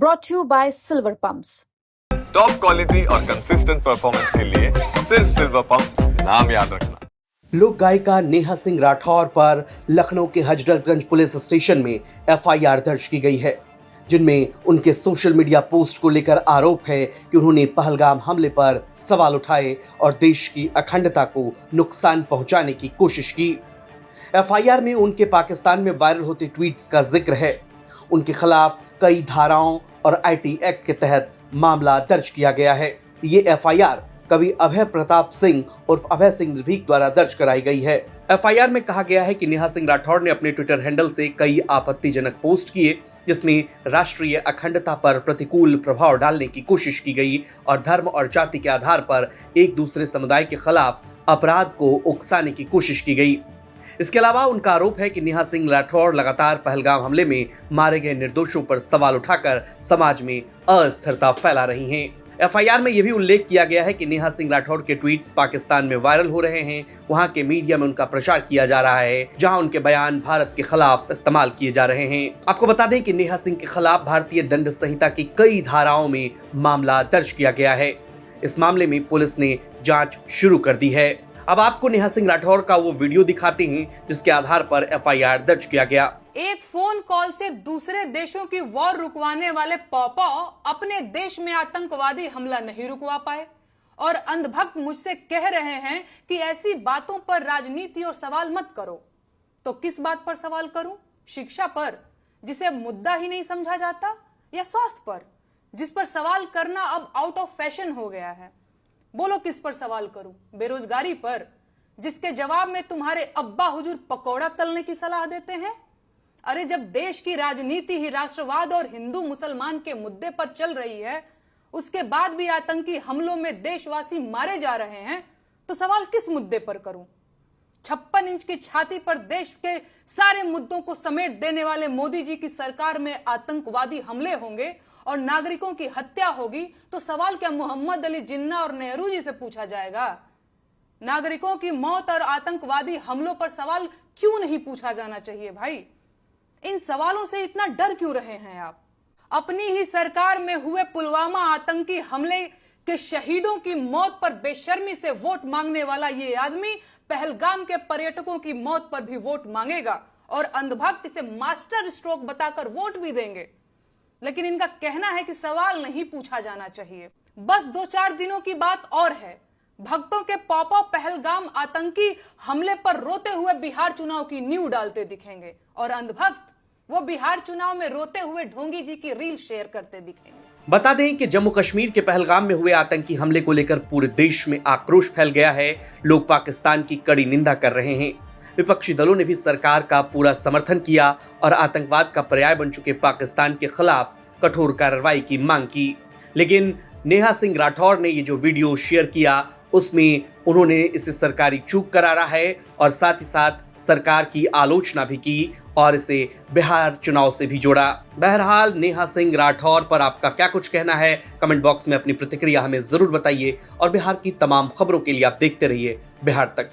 brought to you by Silver Pumps. Top quality और consistent performance के लिए सिर्फ सिल्वर पंप्स, नाम याद रखना। लोक गायिका नेहा सिंह राठौर पर लखनऊ के हजरतगंज पुलिस स्टेशन में एफआईआर दर्ज की गई है, जिनमें उनके सोशल मीडिया पोस्ट को लेकर आरोप है कि उन्होंने पहलगाम हमले पर सवाल उठाए और देश की अखंडता को नुकसान पहुंचाने की कोशिश की। एफआईआर में उनके पाकिस्तान में वायरल होते ट्वीट्स का जिक्र है। उनके खिलाफ कई धाराओं और आईटी एक्ट के तहत मामला दर्ज किया गया है। ये एफआईआर कवि अभय प्रताप सिंह और अभय सिंह निर्भीक द्वारा दर्ज कराई गई है। एफआईआर में कहा गया है कि नेहा सिंह राठौर ने अपने ट्विटर हैंडल से कई आपत्तिजनक पोस्ट किए, जिसमें राष्ट्रीय अखंडता पर प्रतिकूल प्रभाव डालने की कोशिश की गई और धर्म और जाति के आधार पर एक दूसरे समुदाय के खिलाफ अपराध को उकसाने की कोशिश की गई। इसके अलावा उनका आरोप है कि नेहा सिंह राठौर लगातार पहलगाम हमले में मारे गए निर्दोषों पर सवाल उठाकर समाज में अस्थिरता फैला रही हैं। एफआईआर में यह भी उल्लेख किया गया है कि नेहा सिंह राठौर के ट्वीट्स पाकिस्तान में वायरल हो रहे हैं। वहां के मीडिया में उनका प्रचार किया जा रहा है, जहां उनके बयान भारत के खिलाफ इस्तेमाल किए जा रहे हैं। आपको बता दें कि नेहा सिंह के खिलाफ भारतीय दंड संहिता की कई धाराओं में मामला दर्ज किया गया है। इस मामले में पुलिस ने जांच शुरू कर दी है। अब आपको नेहा सिंह राठौर का वो वीडियो दिखाते हैं जिसके आधार पर एफआईआर दर्ज किया गया। एक फोन कॉल से दूसरे देशों की वॉर रुकवाने वाले पॉपा अपने देश में आतंकवादी हमला नहीं रुकवा पाए और अंधभक्त मुझसे कह रहे हैं कि ऐसी बातों पर राजनीति और सवाल मत करो। तो किस बात पर सवाल करूं? शिक्षा पर, जिसे मुद्दा ही नहीं समझा जाता, या स्वास्थ्य पर, जिस पर सवाल करना अब आउट ऑफ फैशन हो गया है? बोलो किस पर सवाल करूं? बेरोजगारी पर, जिसके जवाब में तुम्हारे अब्बा हुजूर पकौड़ा तलने की सलाह देते हैं? अरे जब देश की राजनीति ही राष्ट्रवाद और हिंदू मुसलमान के मुद्दे पर चल रही है, उसके बाद भी आतंकी हमलों में देशवासी मारे जा रहे हैं, तो सवाल किस मुद्दे पर करूं? 56 इंच की छाती पर देश के सारे मुद्दों को समेट देने वाले मोदी जी की सरकार में आतंकवादी हमले होंगे और नागरिकों की हत्या होगी, तो सवाल क्या मोहम्मद अली जिन्ना और नेहरू जी से पूछा जाएगा? नागरिकों की मौत और आतंकवादी हमलों पर सवाल क्यों नहीं पूछा जाना चाहिए भाई? इन सवालों से इतना डर क्यों रहे हैं आप? अपनी ही सरकार में हुए पुलवामा आतंकी हमले के शहीदों की मौत पर बेशर्मी से वोट मांगने वाला ये आदमी पहलगाम के पर्यटकों की मौत पर भी वोट मांगेगा और अंधभक्त इसे मास्टर स्ट्रोक बताकर वोट भी देंगे। लेकिन इनका कहना है कि सवाल नहीं पूछा जाना चाहिए। बस 2-4 दिनों की बात और है, भक्तों के पॉपअप पहलगाम आतंकी हमले पर रोते हुए बिहार चुनाव की नींव डालते दिखेंगे और अंधभक्त वो बिहार चुनाव में रोते हुए ढोंगी जी की रील शेयर करते दिखेंगे। बता दें कि जम्मू कश्मीर के पहलगाम में हुए आतंकी हमले को लेकर पूरे देश में आक्रोश फैल गया है। लोग पाकिस्तान की कड़ी निंदा कर रहे हैं। विपक्षी दलों ने भी सरकार का पूरा समर्थन किया और आतंकवाद का पर्याय बन चुके पाकिस्तान के खिलाफ कठोर कार्रवाई की मांग की। लेकिन नेहा सिंह राठौर ने ये जो वीडियो शेयर किया, उसमें उन्होंने इसे सरकारी चूक करारा है और साथ ही साथ सरकार की आलोचना भी की और इसे बिहार चुनाव से भी जोड़ा। बहरहाल नेहा सिंह राठौर पर आपका क्या कुछ कहना है? कमेंट बॉक्स में अपनी प्रतिक्रिया हमें जरूर बताइए और बिहार की तमाम खबरों के लिए आप देखते रहिए बिहार तक।